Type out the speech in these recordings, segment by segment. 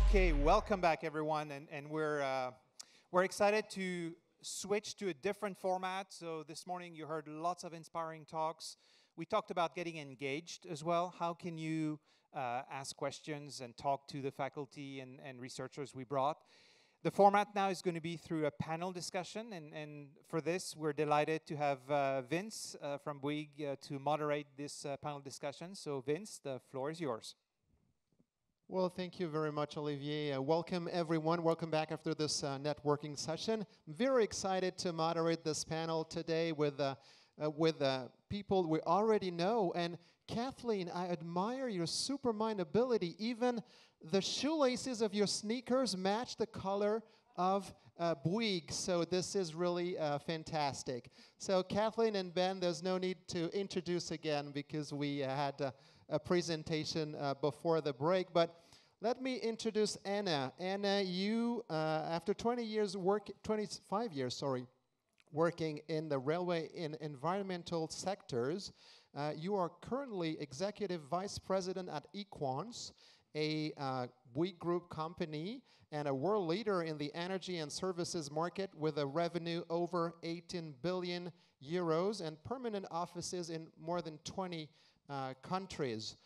Okay, welcome back, everyone, and we're excited to switch to a different format. So this morning you heard lots of inspiring talks. We talked about getting engaged as well. How can you ask questions and talk to the faculty and researchers we brought? The format now is going to be through a panel discussion, and for this, we're delighted to have Vince from Bouygues to moderate this panel discussion. So Vince, the floor is yours. Well, thank you very much, Olivier. Welcome, everyone. Welcome back after this networking session. I'm very excited to moderate this panel today with people we already know. And Kathleen, I admire your supermind ability. Even the shoelaces of your sneakers match the color of Bouygues, so this is really fantastic. So Kathleen and Ben, there's no need to introduce again because we had a presentation before the break, but let me introduce Anna. Anna, you, after 25 years, working in the railway in environmental sectors, you are currently Executive Vice President at Equans, a Bouygues Group company and a world leader in the energy and services market with a revenue over 18 billion euros and permanent offices in more than 20 countries.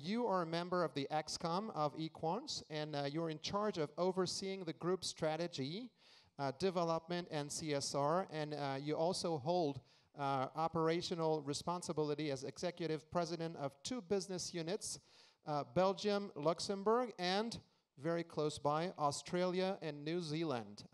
You are a member of the ExCom of Equans, and you're in charge of overseeing the group strategy, development, and CSR, and you also hold operational responsibility as executive president of 2 business units, Belgium, Luxembourg, and very close by, Australia and New Zealand.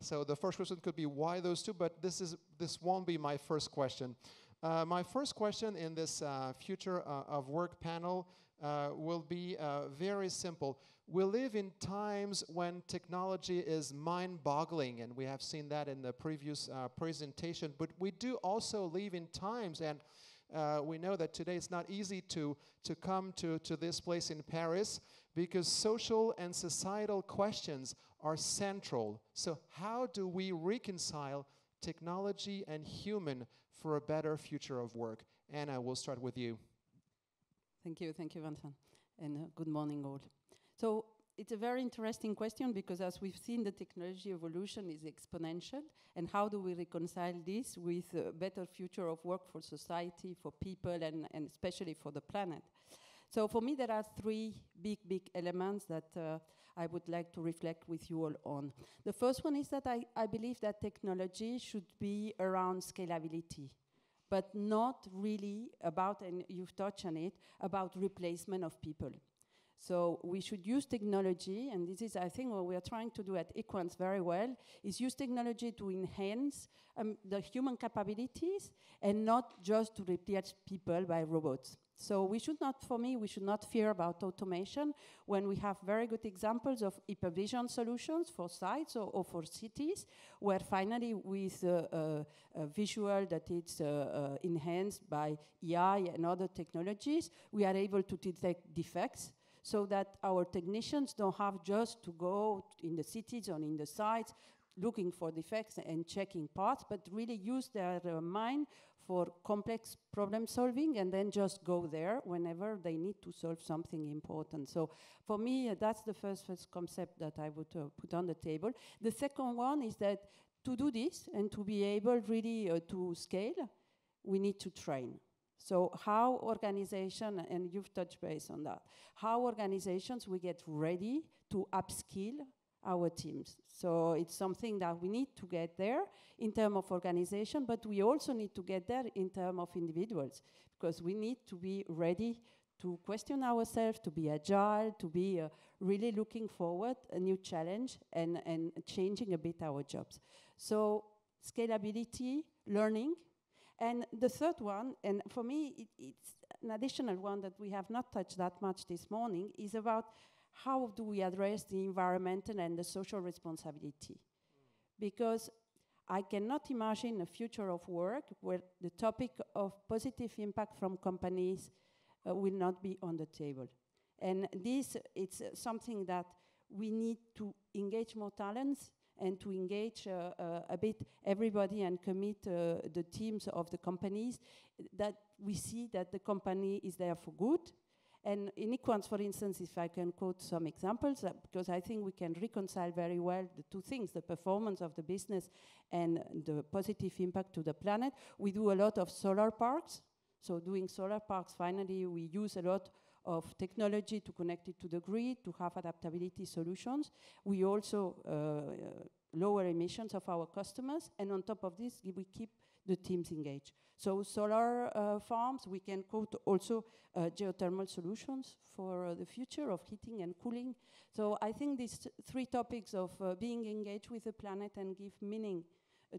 So the first question could be why those 2, but this won't be my first question. My first question in this Future of Work panel will be very simple. We live in times when technology is mind-boggling, and we have seen that in the previous presentation, but we do also live in times, and we know that today it's not easy to come to this place in Paris because social and societal questions are central. So how do we reconcile technology and human for a better future of work? Anna, we'll start with you. Thank you, Vincent, and good morning all. So it's a very interesting question because as we've seen, the technology evolution is exponential, and how do we reconcile this with a better future of work for society, for people, and especially for the planet? So for me, there are 3 big elements that I would like to reflect with you all on. The first one is that I believe that technology should be around scalability, but not really about, and you've touched on it, about replacement of people. So we should use technology, and this is, I think, what we are trying to do at Equans very well, is use technology to enhance the human capabilities and not just to replace people by robots. So we should not, for me, we should not fear about automation when we have very good examples of hypervision solutions for sites or for cities, where finally with a visual that is enhanced by AI and other technologies, we are able to detect defects so that our technicians don't have just to go in the cities or in the sites looking for defects and checking parts, but really use their mind for complex problem solving and then just go there whenever they need to solve something important. So for me, that's the first concept that I would put on the table. The second one is that to do this and to be able really to scale, we need to train. So how organization, and you've touched base on that, how organizations we get ready to upskill our teams. So it's something that we need to get there in terms of organization, but we also need to get there in terms of individuals, because we need to be ready to question ourselves, to be agile, to be really looking forward, a new challenge, and changing a bit our jobs. So scalability, learning. And the third one, and for me, it's an additional one that we have not touched that much this morning, is about how do we address the environmental and the social responsibility? Because I cannot imagine a future of work where the topic of positive impact from companies will not be on the table. And this, it's something that we need to engage more talents, and to engage a bit everybody and commit the teams of the companies, that we see that the company is there for good. And in Equans, for instance, if I can quote some examples, because I think we can reconcile very well the two things, the performance of the business and the positive impact to the planet. We do a lot of solar parks. So doing solar parks, finally, we use a lot of technology to connect it to the grid, to have adaptability solutions. We also lower emissions of our customers. And on top of this, we keep the teams engaged. So solar farms, we can quote also geothermal solutions for the future of heating and cooling. So I think these three topics of being engaged with the planet and give meaning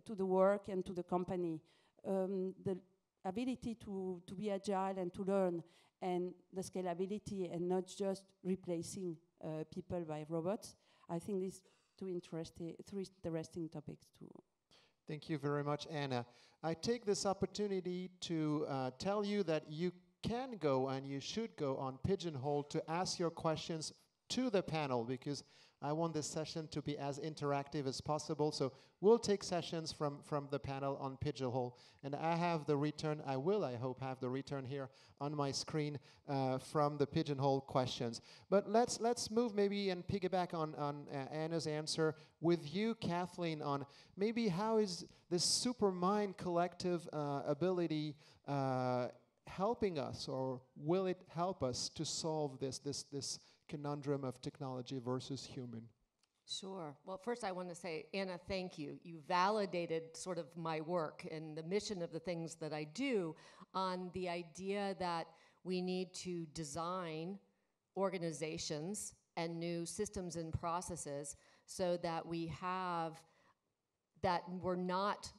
to the work and to the company, the ability to be agile and to learn, and the scalability and not just replacing people by robots. I think these three interesting topics too. Thank you very much, Anna. I take this opportunity to tell you that you can go and you should go on Pigeonhole to ask your questions to the panel, because I want this session to be as interactive as possible. So we'll take sessions from the panel on Pigeonhole, and I have the return, I hope, have the return here on my screen from the Pigeonhole questions. But let's move maybe and piggyback on Anna's answer with you, Kathleen, on maybe how is this Supermind collective ability helping us, or will it help us to solve this conundrum of technology versus human? Sure. Well, first I want to say, Anna, thank you. You validated sort of my work and the mission of the things that I do on the idea that we need to design organizations and new systems and processes so that we're not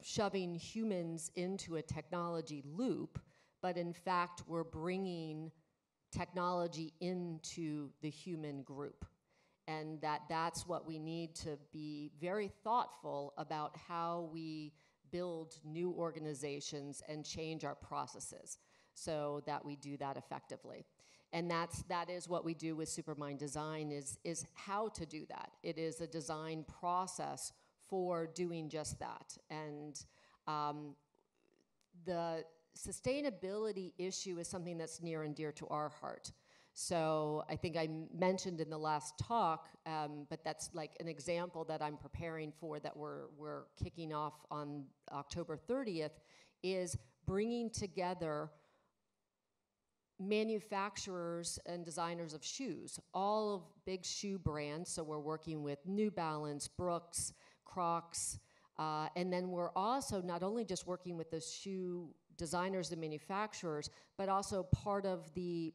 shoving humans into a technology loop, but in fact we're bringing technology into the human group, and that's what we need to be very thoughtful about, how we build new organizations and change our processes so that we do that effectively. And that is what we do with Supermind Design, is how to do that. It is a design process for doing just that. And the sustainability issue is something that's near and dear to our heart. So I think I mentioned in the last talk, but that's like an example that I'm preparing for, that we're kicking off on October 30th, is bringing together manufacturers and designers of shoes, all of big shoe brands. So we're working with New Balance, Brooks, Crocs, and then we're also not only just working with the shoe designers and manufacturers, but also part of the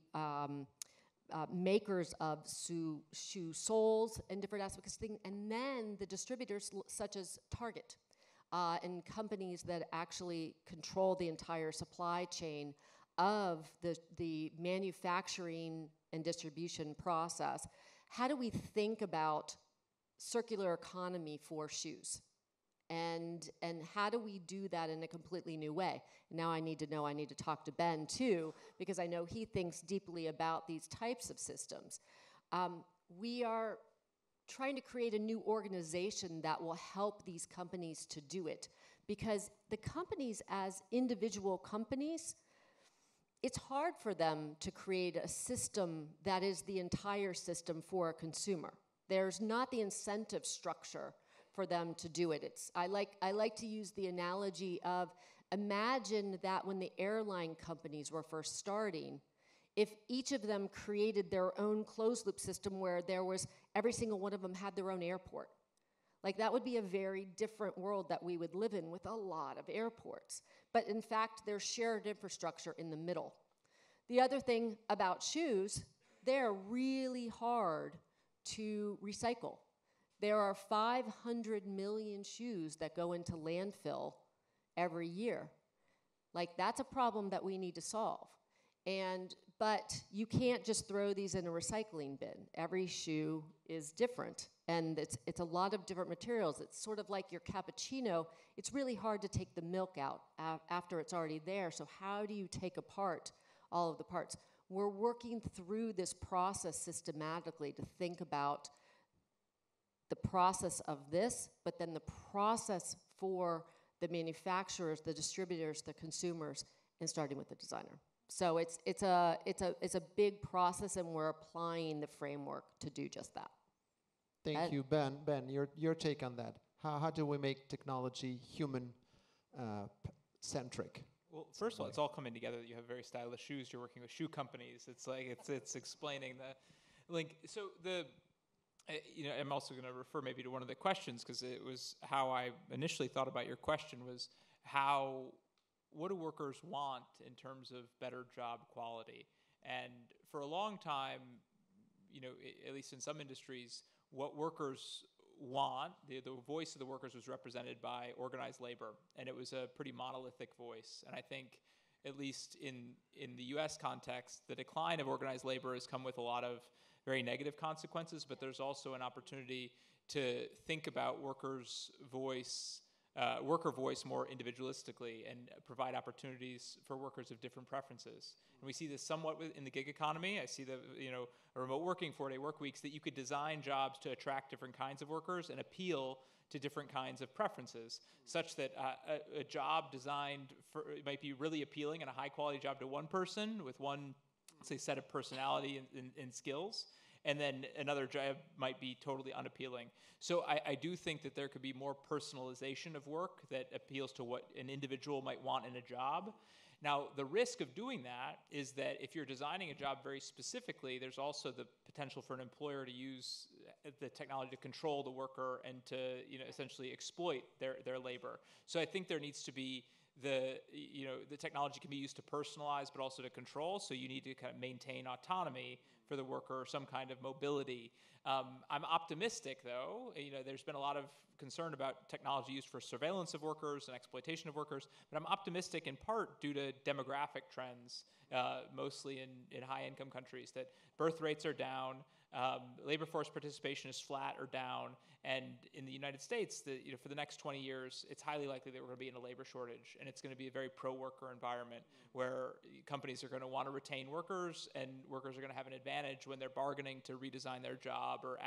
makers of shoe soles and different aspects of things, and then the distributors such as Target and companies that actually control the entire supply chain of the manufacturing and distribution process. How do we think about circular economy for shoes? And how do we do that in a completely new way? Now I need to talk to Ben too, because I know he thinks deeply about these types of systems. We are trying to create a new organization that will help these companies to do it, because the companies as individual companies, it's hard for them to create a system that is the entire system for a consumer. There's not the incentive structure for them to do it. I like to use the analogy of, imagine that when the airline companies were first starting, if each of them created their own closed loop system where there was, every single one of them had their own airport. Like, that would be a very different world that we would live in, with a lot of airports. But in fact, there's shared infrastructure in the middle. The other thing about shoes, they're really hard to recycle. There are 500 million shoes that go into landfill every year. Like, that's a problem that we need to solve. But you can't just throw these in a recycling bin. Every shoe is different, and it's a lot of different materials. It's sort of like your cappuccino. It's really hard to take the milk out after it's already there, so how do you take apart all of the parts? We're working through this process systematically to think about the process of this, but then the process for the manufacturers, the distributors, the consumers, and starting with the designer. So it's a big process, and we're applying the framework to do just that. Thank you, Ben. Ben, your take on that. How do we make technology human centric? Well, first of all, it's all coming together. You have very stylish shoes. You're working with shoe companies. It's like it's explaining the link. So I'm also going to refer maybe to one of the questions, because it was how I initially thought about your question was what do workers want in terms of better job quality? And for a long time, at least in some industries, what workers want, the voice of the workers was represented by organized labor, and it was a pretty monolithic voice. And I think, at least in the US context, the decline of organized labor has come with a lot of very negative consequences, but there's also an opportunity to think about worker voice more individualistically and provide opportunities for workers of different preferences. And we see this somewhat in the gig economy. I see a remote working 4-day work weeks, that you could design jobs to attract different kinds of workers and appeal to different kinds of preferences, such that a job designed might be really appealing and a high quality job to one person with one, say, set of personality and skills, and then another job might be totally unappealing. So I do think that there could be more personalization of work that appeals to what an individual might want in a job. Now, the risk of doing that is that if you're designing a job very specifically, there's also the potential for an employer to use the technology to control the worker and to essentially exploit their labor. So I think there needs to be the technology can be used to personalize, but also to control. So you need to kind of maintain autonomy for the worker, some kind of mobility. I'm optimistic, though. There's been a lot of concern about technology used for surveillance of workers and exploitation of workers, but I'm optimistic in part due to demographic trends, mostly in high-income countries, that birth rates are down, labor force participation is flat or down, and in the United States, for the next 20 years, it's highly likely that we're going to be in a labor shortage, and it's going to be a very pro-worker environment where companies are going to want to retain workers, and workers are going to have an advantage when they're bargaining to redesign their job or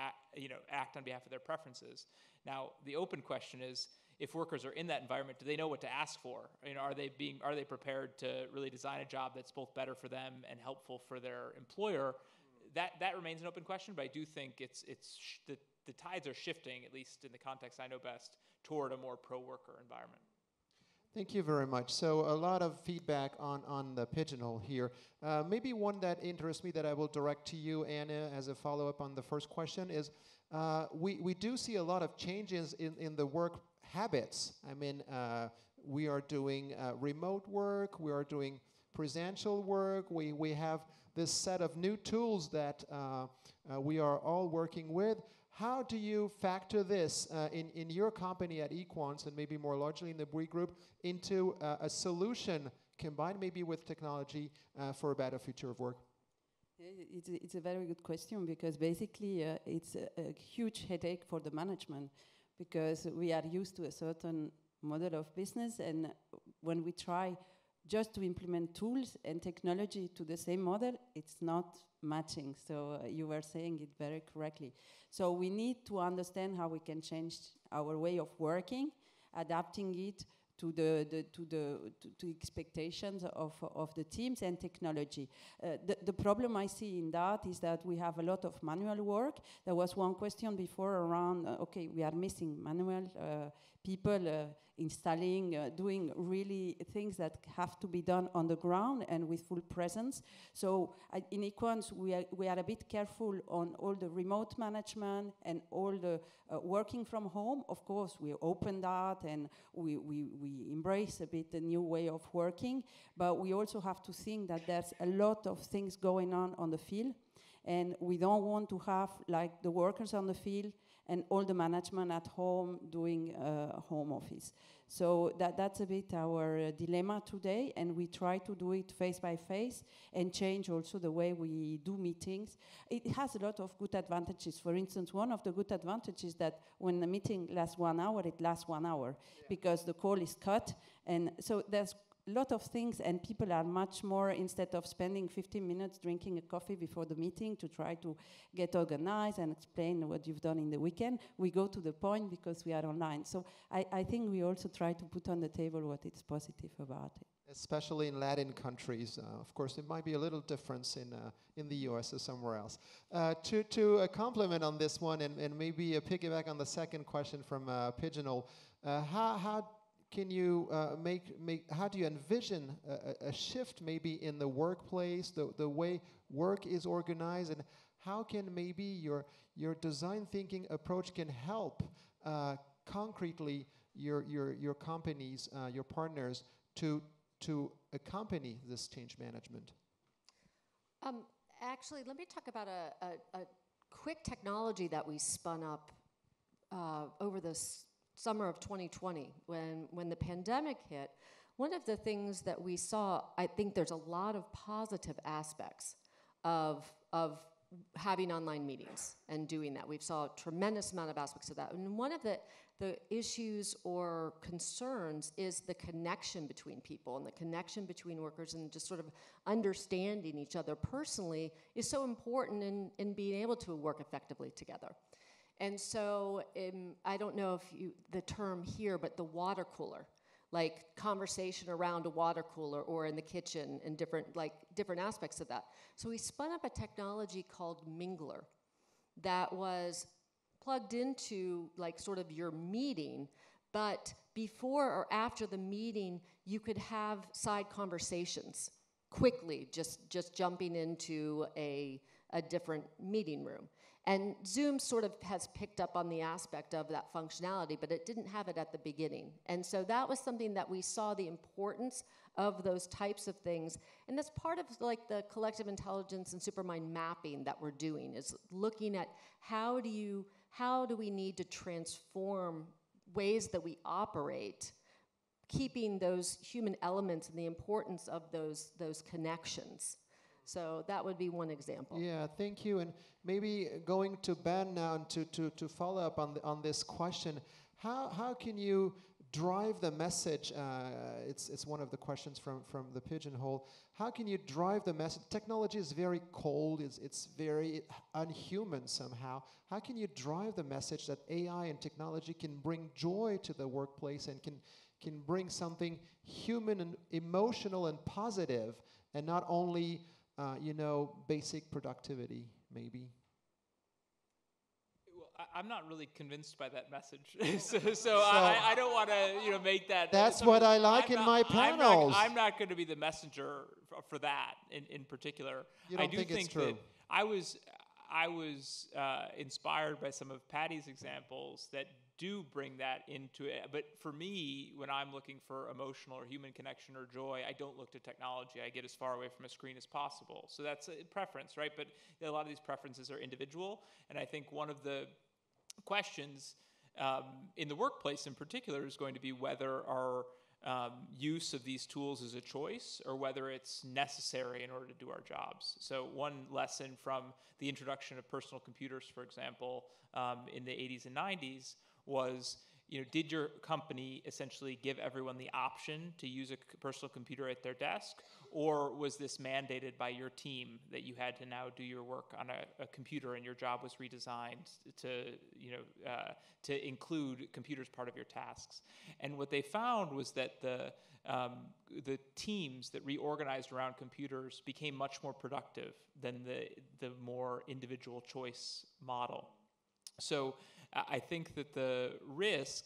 act on behalf of their preferences. Now, the open question is, if workers are in that environment, do they know what to ask for? Are they prepared to really design a job that's both better for them and helpful for their employer? That remains an open question, but I do think the tides are shifting, at least in the context I know best, toward a more pro-worker environment. Thank you very much. So a lot of feedback on the pigeonhole here. Maybe one that interests me that I will direct to you, Anna, as a follow-up on the first question is, we do see a lot of changes in the work habits. I mean, we are doing remote work, we are doing presential work, we have this set of new tools that we are all working with. How do you factor this in your company at Equans, and maybe more largely in the Bouygues Group, into a solution combined maybe with technology for a better future of work? It's a very good question, because basically it's a huge headache for the management, because we are used to a certain model of business, and when we try just to implement tools and technology to the same model, it's not matching. So you were saying it very correctly. So we need to understand how we can change our way of working, adapting it to the expectations of the teams and technology. The problem I see in that is that we have a lot of manual work. There was one question before around, okay, we are missing manual people installing, doing really things that have to be done on the ground and with full presence. So in Equans, we are a bit careful on all the remote management and all the working from home. Of course, we open that and we embrace a bit the new way of working, but we also have to think that there's a lot of things going on the field, and we don't want to have like the workers on the field and all the management at home doing home office. So that's a bit our dilemma today, and we try to do it face by face and change also the way we do meetings. It has a lot of good advantages. For instance, one of the good advantages is that when the meeting lasts 1 hour, it lasts 1 hour, because the call is cut, and so there's lot of things, and people are much more, instead of spending 15 minutes drinking a coffee before the meeting to try to get organized and explain what you've done in the weekend, we go to the point because we are online. So I think we also try to put on the table what is positive about it. Especially in Latin countries. Of course, it might be a little difference in the US or somewhere else. To compliment on this one and maybe piggyback on the second question from Pigeonhole, how can you how do you envision a shift maybe in the workplace, the way work is organized, and how can maybe your design thinking approach can help concretely your companies, your partners to accompany this change management? Actually, let me talk about a quick technology that we spun up over this summer of 2020 when the pandemic hit. One of the things that we saw, I think there's a lot of positive aspects of having online meetings and doing that. We've saw a tremendous amount of aspects of that. And one of the issues or concerns is the connection between people and the connection between workers, and just sort of understanding each other personally is so important in being able to work effectively together. And so I don't know if the term here, but the water cooler, like conversation around a water cooler or in the kitchen and different aspects of that. So we spun up a technology called Mingler that was plugged into like sort of your meeting, but before or after the meeting, you could have side conversations quickly, just jumping into a different meeting room. And Zoom sort of has picked up on the aspect of that functionality, but it didn't have it at the beginning. And so that was something that we saw the importance of those types of things. And that's part of like the collective intelligence and supermind mapping that we're doing, is looking at how do we need to transform ways that we operate, keeping those human elements and the importance of those connections. So that would be one example. Yeah, thank you. And maybe going to Ben now and to follow up on this question, how can you drive the message? It's one of the questions from the Pigeonhole. How can you drive the message? Technology is very cold. It's very unhuman somehow. How can you drive the message that AI and technology can bring joy to the workplace and can bring something human and emotional and positive, and not only basic productivity, maybe? Well, I'm not really convinced by that message. so I don't want to make that. That's what I like in my panels. I'm not going to be the messenger for that in particular. You don't think it's true? That I was inspired by some of Patty's examples that do bring that into it. But for me, when I'm looking for emotional or human connection or joy, I don't look to technology. I get as far away from a screen as possible. So that's a preference, right? But a lot of these preferences are individual. And I think one of the questions in the workplace in particular is going to be whether our use of these tools is a choice or whether it's necessary in order to do our jobs. So one lesson from the introduction of personal computers, for example, in the 80s and 90s was, did your company essentially give everyone the option to use a personal computer at their desk, or was this mandated by your team that you had to now do your work on a computer and your job was redesigned to include computers part of your tasks? And what they found was that the teams that reorganized around computers became much more productive than the more individual choice model. So I think that the risk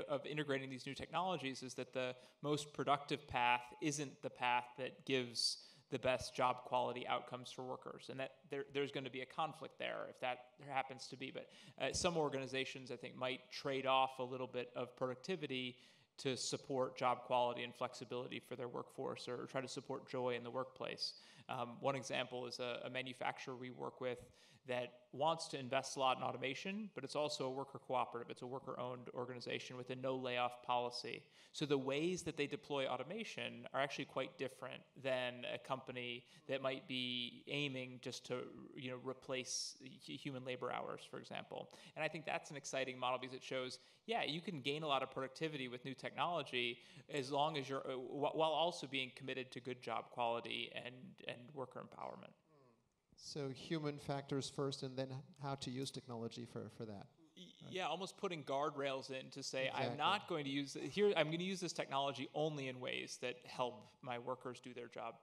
of integrating these new technologies is that the most productive path isn't the path that gives the best job quality outcomes for workers, and that there's going to be a conflict there if that happens to be. But some organizations, I think, might trade off a little bit of productivity to support job quality and flexibility for their workforce, or try to support joy in the workplace. One example is a manufacturer we work with that wants to invest a lot in automation, but it's also a worker cooperative. It's a worker-owned organization with a no layoff policy. So the ways that they deploy automation are actually quite different than a company that might be aiming just to replace human labor hours, for example. And I think that's an exciting model because it shows, yeah, you can gain a lot of productivity with new technology, as long as you're while also being committed to good job quality and worker empowerment. So human factors first, and then how to use technology for that. Yeah, almost putting guardrails in to say, Exactly. I'm not going to use I'm going to use this technology only in ways that help my workers do their jobs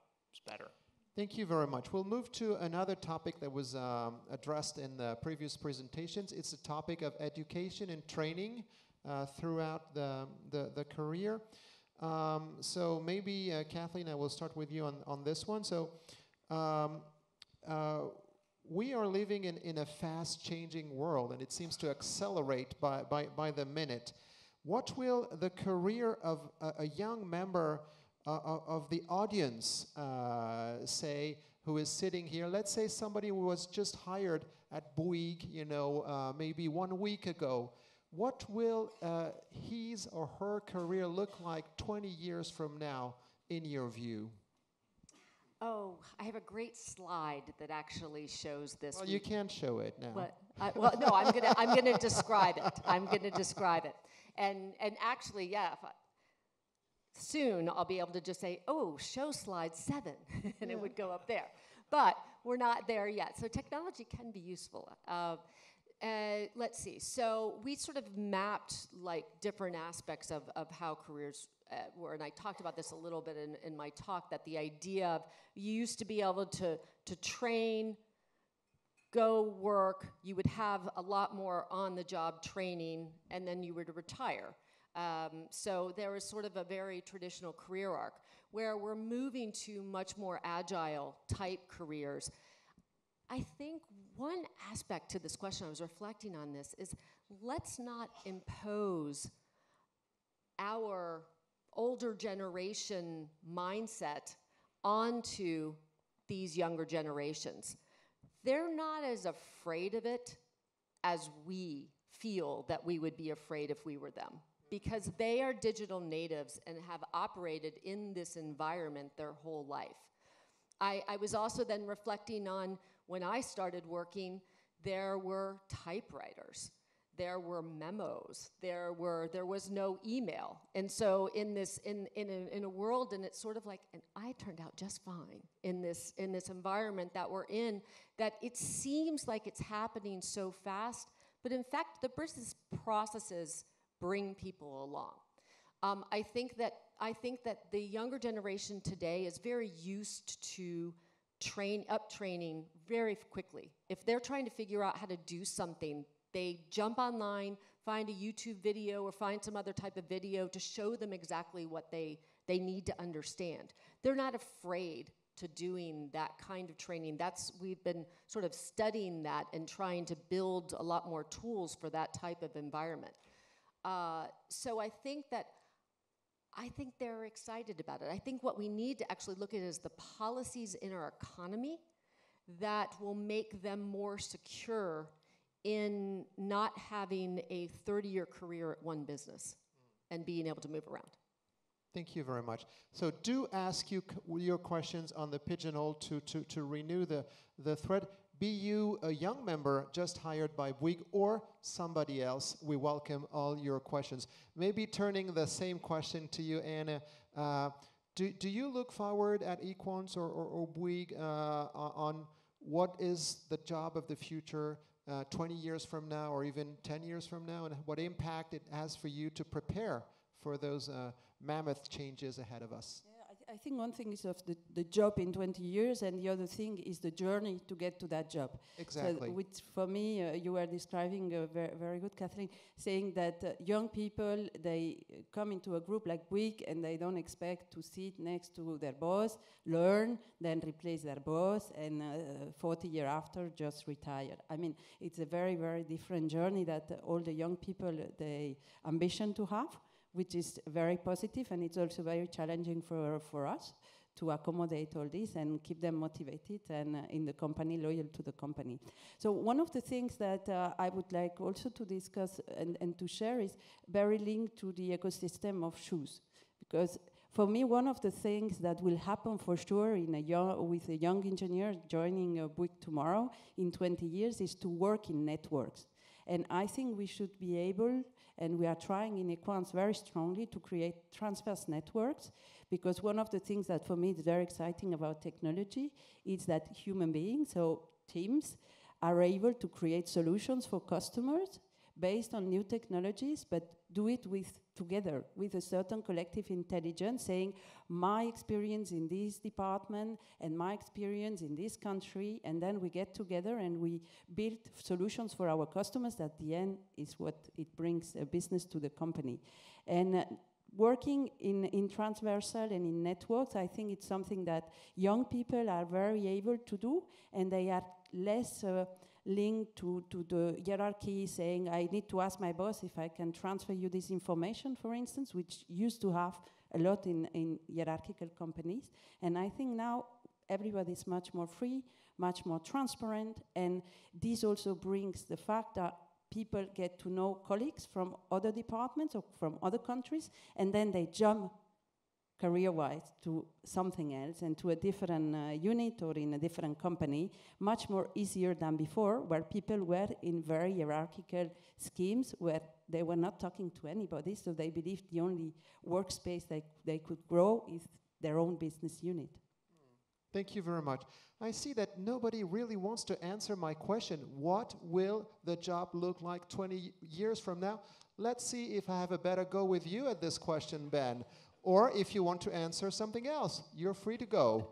better. Thank you very much. We'll move to another topic that was addressed in the previous presentations. It's the topic of education and training throughout the career. So maybe, Kathleen, I will start with you on this one. So we are living in a fast-changing world, and it seems to accelerate by the minute. What will the career of a young member of the audience say, who is sitting here? Let's say somebody who was just hired at Bouygues, maybe 1 week ago. What will his or her career look like 20 years from now, in your view? Oh, I have a great slide that actually shows this. Well, you can't show it now. Well, no, I'm gonna describe it. I'm gonna describe it, and actually, yeah. Soon I'll be able to just say, oh, show slide 7, and it would go up there. But we're not there yet. So technology can be useful. Let's see. So we sort of mapped like different aspects of how careers were, and I talked about this a little bit in my talk, that the idea of you used to be able to train, go work, you would have a lot more on-the-job training, and then you would retire. So there was sort of a very traditional career arc where we're moving to much more agile type careers. I think one aspect to this question, I was reflecting on this, is let's not impose our older generation mindset onto these younger generations. They're not as afraid of it as we feel that we would be afraid if we were them, because they are digital natives and have operated in this environment their whole life. I was also then reflecting on when I started working, there were typewriters, there were memos, there was no email. And so in a world, and it's sort of like, and I turned out just fine in this environment that we're in, that it seems like it's happening so fast, but in fact, the business processes bring people along. I think that the younger generation today is very used to training very quickly. If they're trying to figure out how to do something, they jump online, find a YouTube video or find some other type of video to show them exactly what they need to understand. They're not afraid to doing that kind of training. We've been sort of studying that and trying to build a lot more tools for that type of environment. So I think they're excited about it. I think what we need to actually look at is the policies in our economy that will make them more secure in not having a 30-year career at one business and being able to move around. Thank you very much. So do ask your questions on the Pigeonhole to renew the thread. Be you a young member just hired by Bouygues or somebody else, we welcome all your questions. Maybe turning the same question to you, Anna. Do you look forward at Equans or Bouygues on what is the job of the future 20 years from now or even 10 years from now, and what impact it has for you to prepare for those mammoth changes ahead of us? I think one thing is of the job in 20 years, and the other thing is the journey to get to that job. Exactly. So which, for me, you were describing very, very good, Kathleen, saying that young people, they come into a group like Bouygues and they don't expect to sit next to their boss, learn, then replace their boss, and 40 years after just retire. I mean, it's a very, very different journey that all the young people, they ambition to have, which is very positive, and it's also very challenging for us to accommodate all this and keep them motivated and in the company, loyal to the company. So one of the things that I would like also to discuss and to share is very linked to the ecosystem of shoes. Because for me, one of the things that will happen for sure with a young engineer joining Bouygues tomorrow in 20 years is to work in networks. And I think we should be able And we are trying in Equans very strongly to create transverse networks, because one of the things that for me is very exciting about technology is that human beings, so teams, are able to create solutions for customers based on new technologies, but do it together with a certain collective intelligence, saying my experience in this department and my experience in this country, and then we get together and we build solutions for our customers. At the end is what it brings a business to the company. And working in transversal and in networks, I think it's something that young people are very able to do, and they are less linked to the hierarchy, saying I need to ask my boss if I can transfer you this information, for instance, which used to have a lot in hierarchical companies. And I think now everybody is much more free, much more transparent, and this also brings the fact that people get to know colleagues from other departments or from other countries, and then they jump career-wise to something else and to a different unit or in a different company, much more easier than before, where people were in very hierarchical schemes where they were not talking to anybody, so they believed the only workspace they could grow is their own business unit. Thank you very much. I see that nobody really wants to answer my question. What will the job look like 20 years from now? Let's see if I have a better go with you at this question, Ben. Or if you want to answer something else, you're free to go.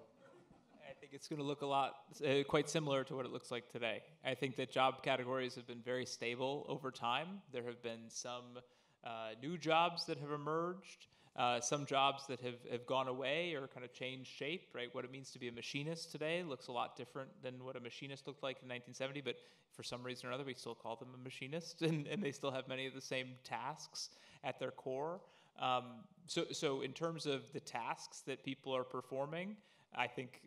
I think it's going to look a lot, quite similar to what it looks like today. I think that job categories have been very stable over time. There have been some new jobs that have emerged, some jobs that have gone away or kind of changed shape, right? What it means to be a machinist today looks a lot different than what a machinist looked like in 1970, but for some reason or other, we still call them a machinist, and they still have many of the same tasks at their core. So in terms of the tasks that people are performing, I think,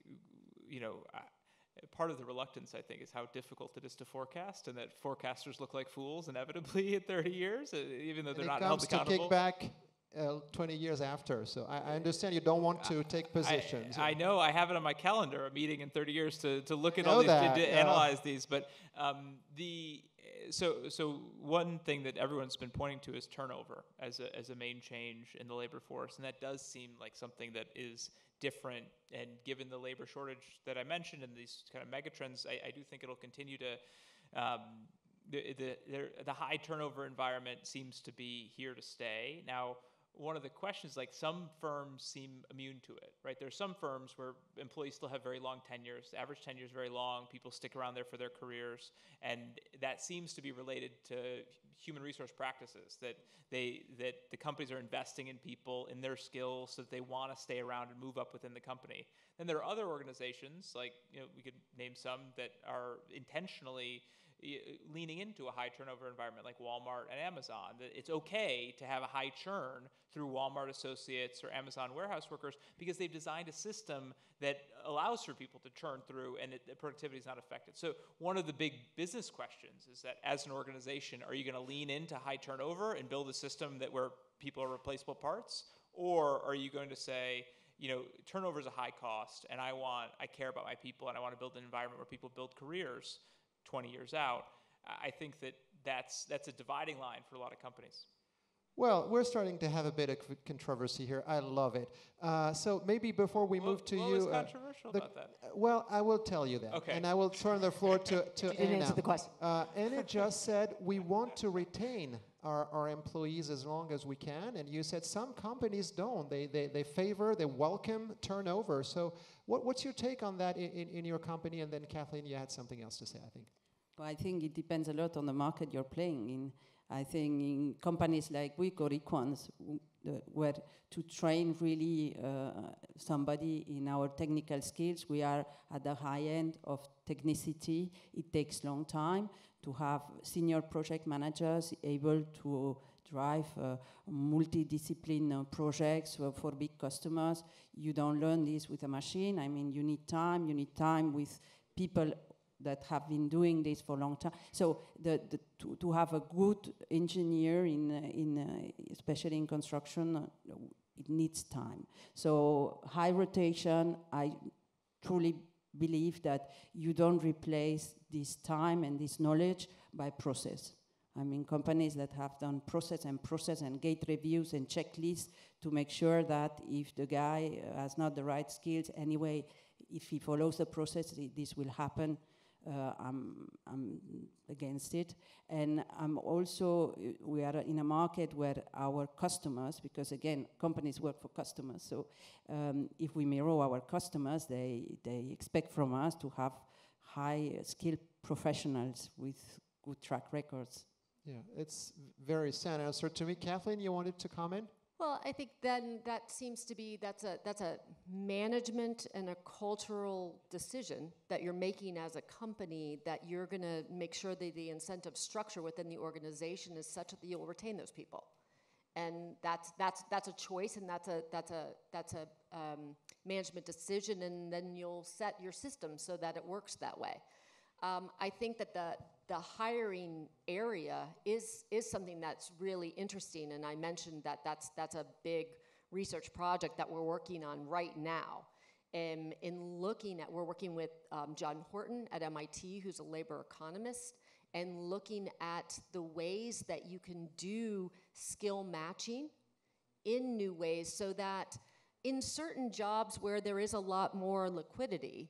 part of the reluctance, I think, is how difficult it is to forecast, and that forecasters look like fools inevitably in 30 years, even though they're not held accountable. It comes to kick back 20 years after, so I understand you don't want to take positions. I know, I have it on my calendar, a meeting in 30 years to look at all these, to analyze these, but So one thing that everyone's been pointing to is turnover as a main change in the labor force, and that does seem like something that is different. And given the labor shortage that I mentioned and these kind of megatrends, I do think it'll continue to. The high turnover environment seems to be here to stay. Now, one of the questions, like, some firms seem immune to it, right? There's some firms where employees still have very long tenures. The average tenure is very long. People stick around there for their careers. And that seems to be related to human resource practices, that the companies are investing in people, in their skills, so that they want to stay around and move up within the company. Then there are other organizations, like, we could name some, that are intentionally leaning into a high turnover environment, like Walmart and Amazon. That it's okay to have a high churn through Walmart associates or Amazon warehouse workers because they've designed a system that allows for people to churn through, and the productivity is not affected. So one of the big business questions is that, as an organization, are you going to lean into high turnover and build a system where people are replaceable parts, or are you going to say, turnover is a high cost, and I care about my people, and I want to build an environment where people build careers 20 years out? I think that's a dividing line for a lot of companies. Well, we're starting to have a bit of controversy here. I love it. So maybe before we move to you... What was controversial about that? Well, I will tell you that. Okay. And I will turn the floor to Anna. Didn't answer the question. Anna just said we want to retain our employees as long as we can. And you said some companies don't. They favor, they welcome turnover. So what's your take on that in your company? And then, Kathleen, you had something else to say, I think. Well, I think it depends a lot on the market you're playing in. I think in companies like Bouygues or Equans, where to train really somebody in our technical skills, we are at the high end of technicity. It takes long time to have senior project managers able to drive multidiscipline projects for big customers. You don't learn this with a machine. I mean, you need time with people that have been doing this for a long time. So to have a good engineer especially in construction, it needs time. So high rotation, I truly believe that you don't replace this time and this knowledge by process. I mean, companies that have done process and gate reviews and checklists to make sure that if the guy has not the right skills anyway, if he follows the process, this will happen. I'm against it. And I'm also, we are in a market where our customers, because again, companies work for customers, so if we mirror our customers, they expect from us to have high skilled professionals with good track records. Yeah, it's very sad answer to me. Kathleen, you wanted to comment? Well, I think then that seems to be, that's a management and a cultural decision that you're making as a company, that you're going to make sure that the incentive structure within the organization is such that you'll retain those people. And that's a choice, and that's a management decision, and then you'll set your system so that it works that way. I think that the hiring area is something that's really interesting, and I mentioned that that's a big research project that we're working on right now. In looking at, we're working with John Horton at MIT, who's a labor economist, and looking at the ways that you can do skill matching in new ways, so that in certain jobs where there is a lot more liquidity,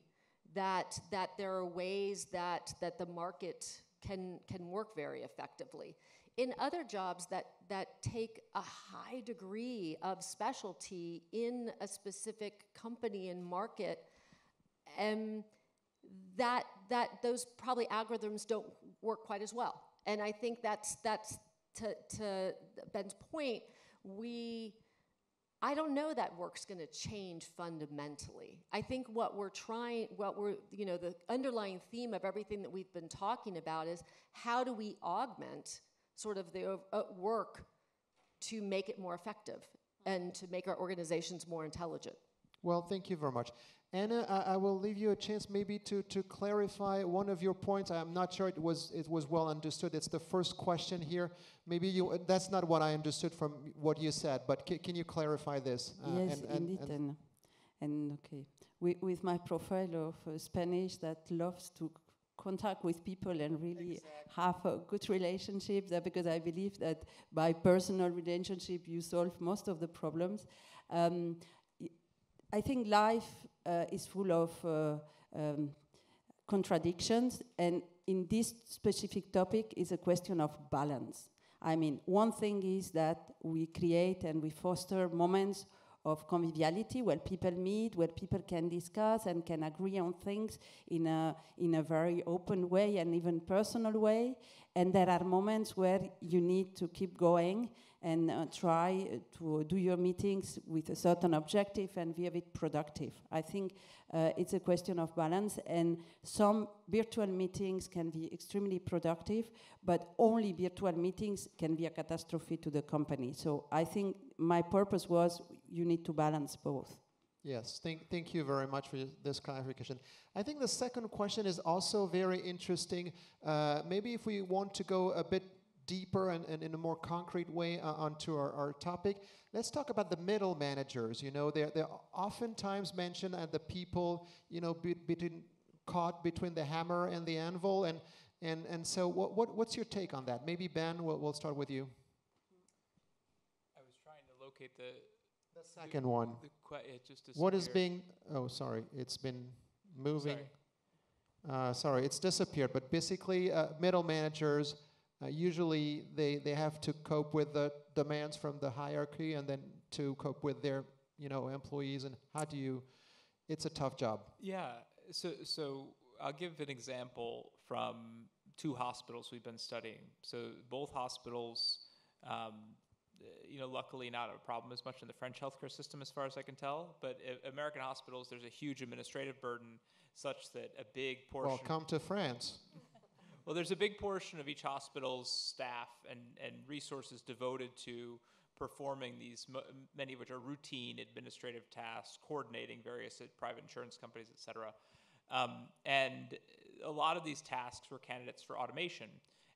that there are ways that the market can work very effectively. In other jobs that take a high degree of specialty in a specific company and market, that those probably algorithms don't work quite as well. And I think that's to Ben's point, I don't know that work's going to change fundamentally. I think the underlying theme of everything that we've been talking about is how do we augment sort of the work to make it more effective and to make our organizations more intelligent. Well, thank you very much. Anna, I will leave you a chance maybe to clarify one of your points. I'm not sure it was well understood. It's the first question here. Maybe that's not what I understood from what you said, but can you clarify this? Yes, indeed. And okay, with my profile of Spanish that loves to contact with people and really have a good relationship, that because I believe that by personal relationship you solve most of the problems. I think life is full of contradictions, and in this specific topic is a question of balance. I mean, one thing is that we create and we foster moments of conviviality where people meet, where people can discuss and can agree on things in a very open way and even personal way. And there are moments where you need to keep going and try to do your meetings with a certain objective and be a bit productive. I think it's a question of balance, and some virtual meetings can be extremely productive, but only virtual meetings can be a catastrophe to the company. So I think my purpose was you need to balance both. Yes, thank you very much for this clarification. I think the second question is also very interesting. Maybe if we want to go a bit deeper and in a more concrete way onto our topic, let's talk about the middle managers. You know, they're oftentimes mentioned as the people, you know, caught between the hammer and the anvil. And so what's your take on that? Maybe Ben, we'll start with you. I was trying to locate the second one. It just What is being? Oh, sorry, it's been moving. Sorry, it's disappeared. But basically, middle managers usually they have to cope with the demands from the hierarchy, and then to cope with their employees. And how do you? It's a tough job. Yeah. So I'll give an example from 2 hospitals we've been studying. So both hospitals. Luckily not a problem as much in the French healthcare system as far as I can tell, but American hospitals, there's a huge administrative burden such that a big portion... Well, come to France. Well, there's a big portion of each hospital's staff and resources devoted to performing these, many of which are routine administrative tasks, coordinating various private insurance companies, et cetera. And a lot of these tasks were candidates for automation.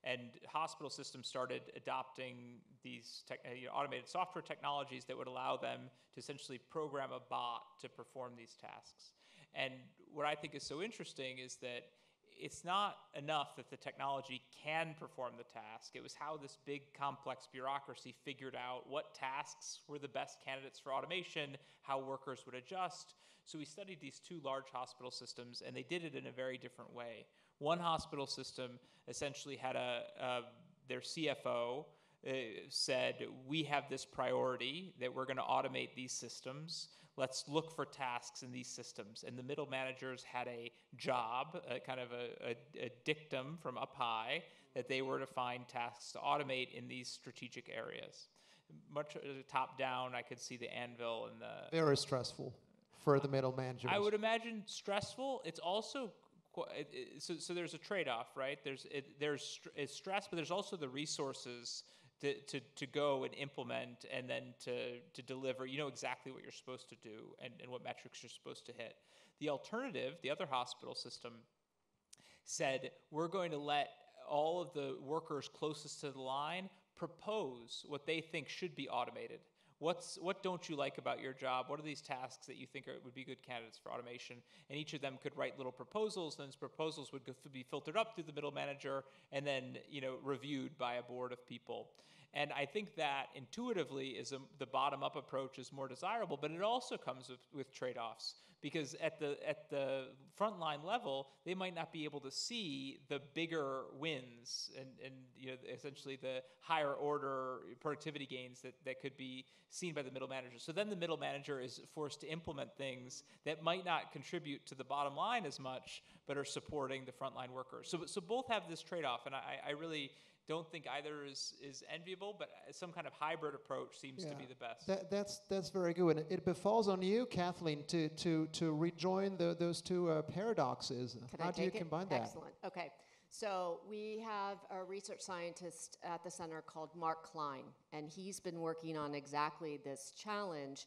And hospital systems started adopting these automated software technologies that would allow them to essentially program a bot to perform these tasks. And what I think is so interesting is that it's not enough that the technology can perform the task. It was how this big complex bureaucracy figured out what tasks were the best candidates for automation, how workers would adjust. So we studied these two large hospital systems, and they did it in a very different way. One hospital system essentially had their CFO said, we have this priority that we're going to automate these systems. Let's look for tasks in these systems. And the middle managers had a job, kind of a dictum from up high, that they were to find tasks to automate in these strategic areas. Much top down, I could see the anvil and the... Very stressful for the middle managers. I would imagine stressful. It's also... So there's a trade-off, right? There's stress, but there's also the resources to go and implement and then to deliver. You know exactly what you're supposed to do and what metrics you're supposed to hit. The alternative, the other hospital system, said we're going to let all of the workers closest to the line propose what they think should be automated. What don't you like about your job? What are these tasks that you think would be good candidates for automation? And each of them could write little proposals. Then those proposals would be filtered up through the middle manager and then reviewed by a board of people. And I think that intuitively the bottom-up approach is more desirable, but it also comes with trade-offs, because at the frontline level, they might not be able to see the bigger wins and essentially the higher order productivity gains that could be seen by the middle manager. So then the middle manager is forced to implement things that might not contribute to the bottom line as much, but are supporting the frontline workers. So both have this trade-off, and I really don't think either is enviable, but some kind of hybrid approach seems to be the best. That's very good. And it befalls on you, Kathleen, to rejoin those two paradoxes. How do you combine that? Excellent. Okay. So we have a research scientist at the center called Mark Klein, and he's been working on exactly this challenge.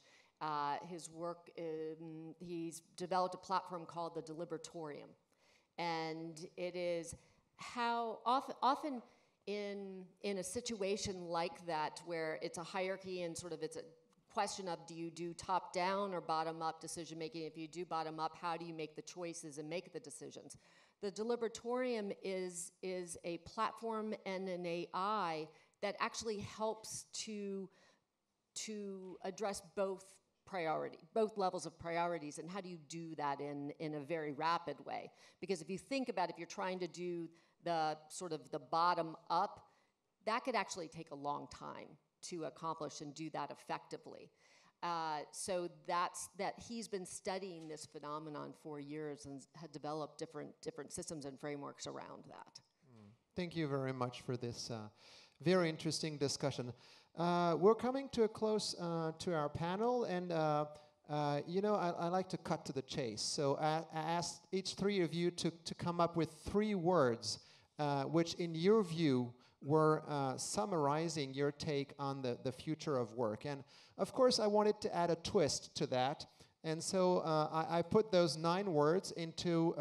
His work, he's developed a platform called the Deliberatorium, and it is how often in a situation like that where it's a hierarchy and sort of it's a question of do you do top-down or bottom-up decision-making? If you do bottom-up, how do you make the choices and make the decisions? The Deliberatorium is a platform and an AI that actually helps to address both levels of priorities, and how do you do that in a very rapid way? Because if you think about if you're trying to do the sort of the bottom up, that could actually take a long time to accomplish and do that effectively. So that he's been studying this phenomenon for years and had developed different systems and frameworks around that. Thank you very much for this very interesting discussion. We're coming to a close to our panel, and I like to cut to the chase. So I asked each three of you to come up with 3 words which, in your view, were summarizing your take on the future of work. And of course, I wanted to add a twist to that. And so I put those 9 words into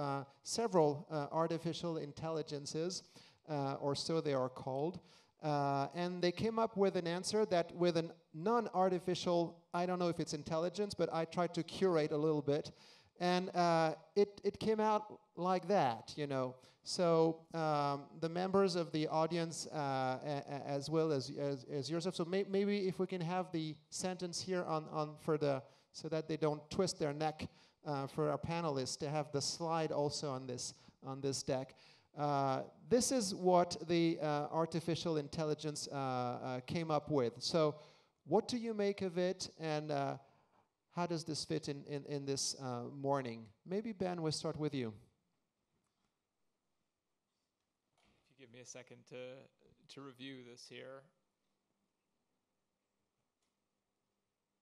several artificial intelligences, or so they are called. And they came up with an answer that with a non-artificial, I don't know if it's intelligence, but I tried to curate a little bit. And it came out like that, So the members of the audience, as well as yourself. So maybe if we can have the sentence here on so that they don't twist their neck for our panelists to have the slide also on this deck. This is what the artificial intelligence came up with. So what do you make of it, and how does this fit in this morning? Maybe, Ben, we'll start with you. If you give me a second to review this here.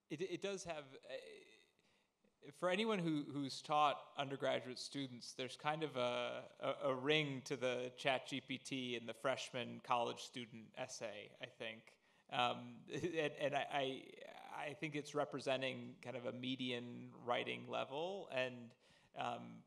It does have... for anyone who's taught undergraduate students, there's kind of a ring to the ChatGPT and the freshman college student essay, I think. And I think it's representing kind of a median writing level and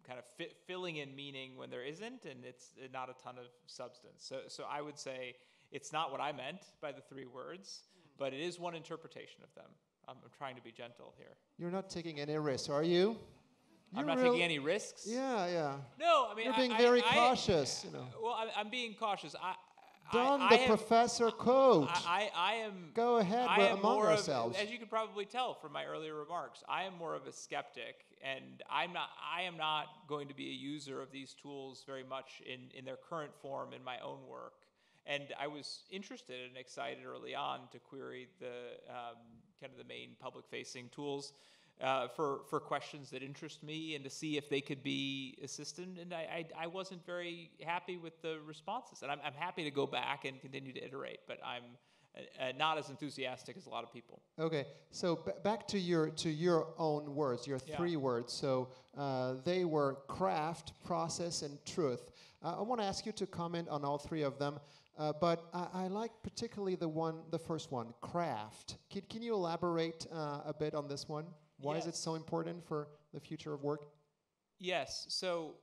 kind of filling in meaning when there isn't, and it's not a ton of substance. So I would say it's not what I meant by the 3 words, but it is one interpretation of them. I'm trying to be gentle here. You're not taking any risks, are you? I'm not taking any risks. Yeah. No, I mean, You're being very cautious, you know. Well, I'm being cautious. Professor coach. I am. Go ahead. We're among ourselves. As you could probably tell from my earlier remarks, I am more of a skeptic, and I am not going to be a user of these tools very much in their current form in my own work. And I was interested and excited early on to query the kind of the main public-facing tools for questions that interest me and to see if they could be assistant. And I wasn't very happy with the responses. And I'm happy to go back and continue to iterate, but I'm not as enthusiastic as a lot of people. Okay, so back to your own words, your three words. So they were craft, process, and truth. I want to ask you to comment on all three of them. But I like particularly the first one, craft. Can you elaborate a bit on this one? Why is it so important for the future of work? Yes. So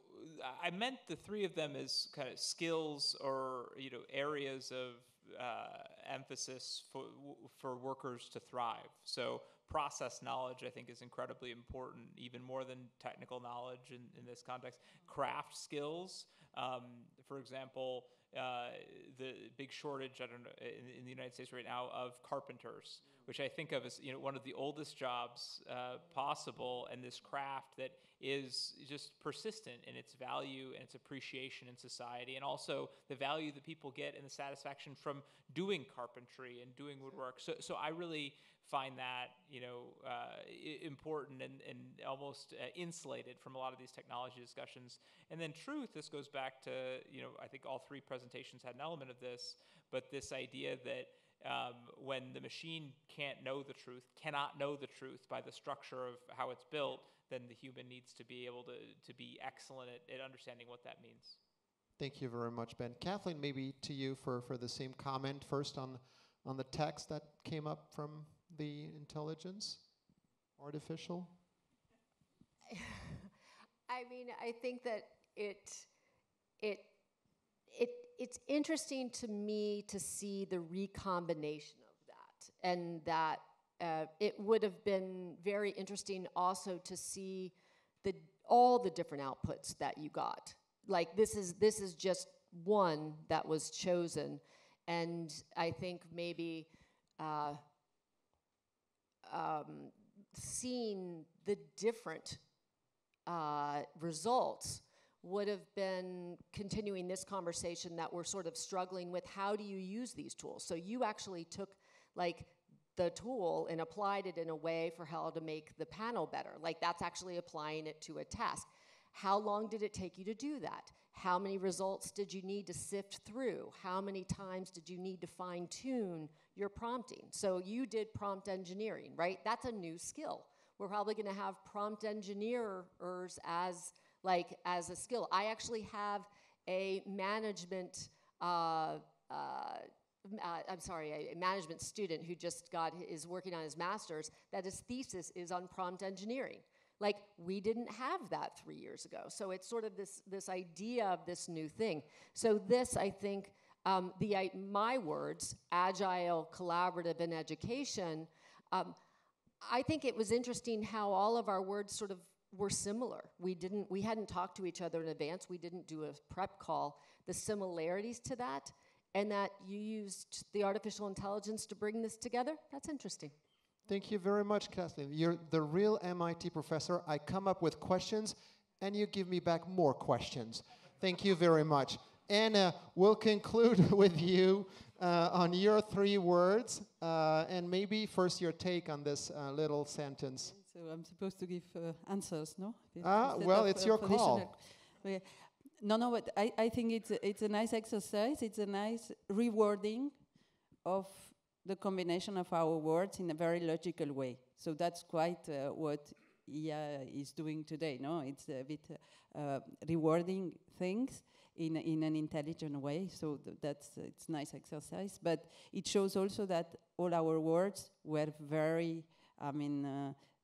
I meant the three of them as kind of skills or areas of emphasis for workers to thrive. So process knowledge, I think, is incredibly important, even more than technical knowledge in this context. Craft skills, for example, the big shortage, I don't know, in the United States right now of carpenters, which I think of as one of the oldest jobs possible, and this craft that is just persistent in its value and its appreciation in society, and also the value that people get and the satisfaction from doing carpentry and doing woodwork. So I really find that important and almost insulated from a lot of these technology discussions. And then truth, this goes back to I think all three presentations had an element of this, but this idea that when the machine cannot know the truth by the structure of how it's built, then the human needs to be able to be excellent at understanding what that means. Thank you very much, Ben. Kathleen, maybe to you for the same comment first on the text that came up from the intelligence, artificial. I mean, I think that it's interesting to me to see the recombination of that, and that it would have been very interesting also to see all the different outputs that you got. Like this is just one that was chosen, and I think maybe seeing the different results would have been continuing this conversation that we're sort of struggling with. How do you use these tools? So you actually took the tool and applied it in a way for how to make the panel better. Like that's actually applying it to a task. How long did it take you to do that? How many results did you need to sift through? How many times did you need to fine-tune your prompting? So you did prompt engineering, right? That's a new skill. We're probably going to have prompt engineers as a skill. I actually have a management a management student who just is working on his master's, that his thesis is on prompt engineering. Like, we didn't have that 3 years ago. So it's sort of this idea of this new thing. So this, I think, my words, agile, collaborative, and education, I think it was interesting how all of our words sort of were similar. We hadn't talked to each other in advance. We didn't do a prep call. The similarities to that, and that you used the artificial intelligence to bring this together, that's interesting. Thank you very much, Kathleen. You're the real MIT professor. I come up with questions, and you give me back more questions. Thank you very much. Anna, we'll conclude with you on your 3 words, and maybe first your take on this little sentence. So I'm supposed to give answers, no? Well, it's your call. No, but I think it's a nice exercise. It's a nice rewording of the combination of our words in a very logical way. So that's quite what IA is doing today, no? It's a bit rewarding things in an intelligent way. So it's nice exercise. But it shows also that all our words were very,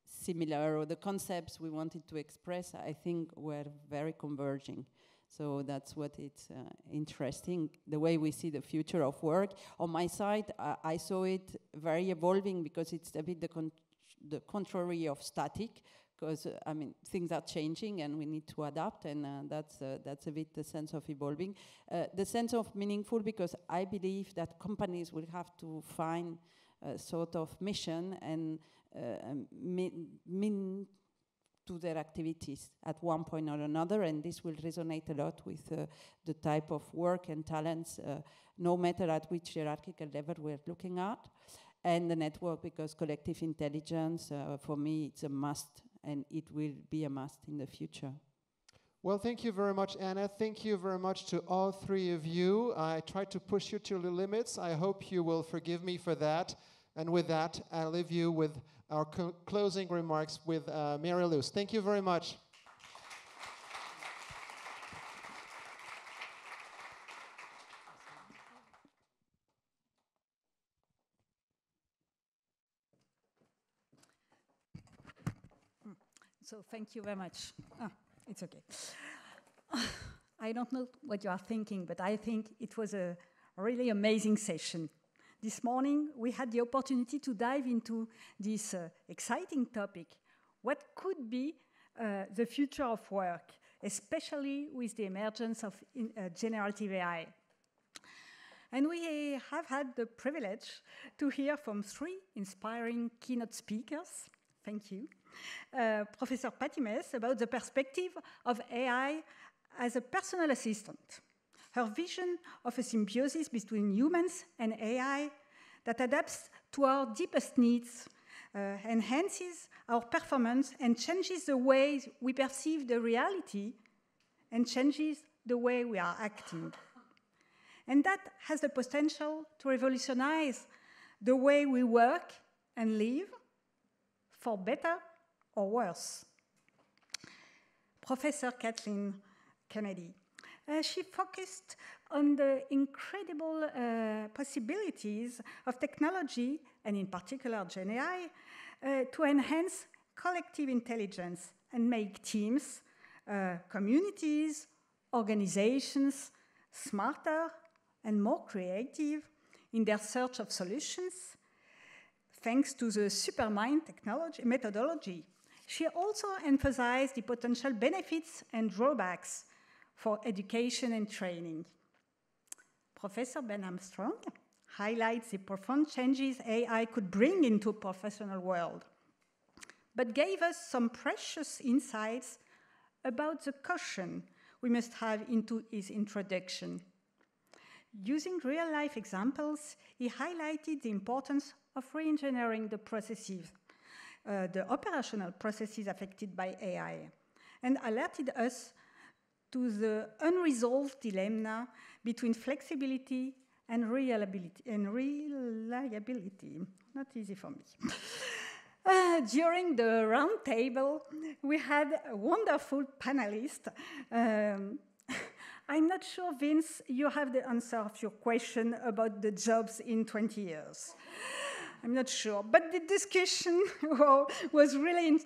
similar, or the concepts we wanted to express, I think, were very converging. So that's what it's interesting, the way we see the future of work. On my side, I saw it very evolving, because it's a bit the contrary of static, because I mean things are changing and we need to adapt, and that's a bit the sense of evolving. The sense of meaningful, because I believe that companies will have to find a sort of mission and mean to their activities at one point or another, and this will resonate a lot with the type of work and talents, no matter at which hierarchical level we're looking at. And the network, because collective intelligence, for me, it's a must, and it will be a must in the future. Well, thank you very much, Anna. Thank you very much to all three of you. I tried to push you to the limits. I hope you will forgive me for that. And with that, I'll leave you with our closing remarks with Marie-Luce. Thank you very much. So thank you very much. It's okay. I don't know what you are thinking, but I think it was a really amazing session. This morning, we had the opportunity to dive into this exciting topic. What could be the future of work, especially with the emergence of generative AI? And we have had the privilege to hear from three inspiring keynote speakers. Thank you. Professor Panelists about the perspective of AI as a personal assistant. Her vision of a symbiosis between humans and AI that adapts to our deepest needs, enhances our performance, and changes the way we perceive the reality, and changes the way we are acting. And that has the potential to revolutionize the way we work and live, for better or worse. Professor Kathleen Kennedy. She focused on the incredible possibilities of technology, and in particular Gen AI, to enhance collective intelligence and make teams, communities, organizations smarter and more creative in their search of solutions, thanks to the supermind technology methodology. She also emphasized the potential benefits and drawbacks for education and training. Professor Ben Armstrong highlights the profound changes AI could bring into a professional world, but gave us some precious insights about the caution we must have into his introduction. Using real-life examples, he highlighted the importance of re-engineering the processes, the operational processes affected by AI, and alerted us to the unresolved dilemma between flexibility and reliability. Not easy for me. During the round table, we had a wonderful panelist. I'm not sure, Vince, you have the answer of your question about the jobs in 20 years. I'm not sure, but the discussion was really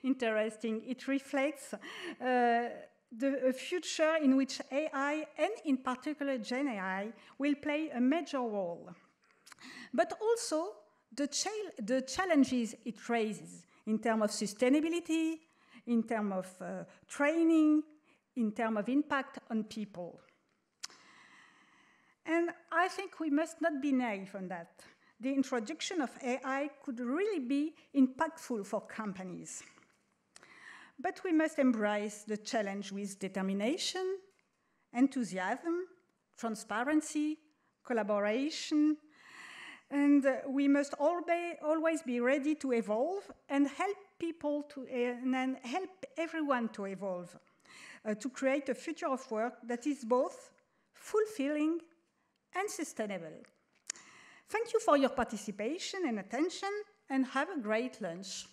interesting. It reflects the future in which AI, and in particular Gen AI, will play a major role. But also the challenges it raises in terms of sustainability, in terms of training, in terms of impact on people. And I think we must not be naive on that. The introduction of AI could really be impactful for companies. But we must embrace the challenge with determination, enthusiasm, transparency, collaboration, and we must always be ready to evolve and help people to, and help everyone to evolve, to create a future of work that is both fulfilling and sustainable. Thank you for your participation and attention, and have a great lunch.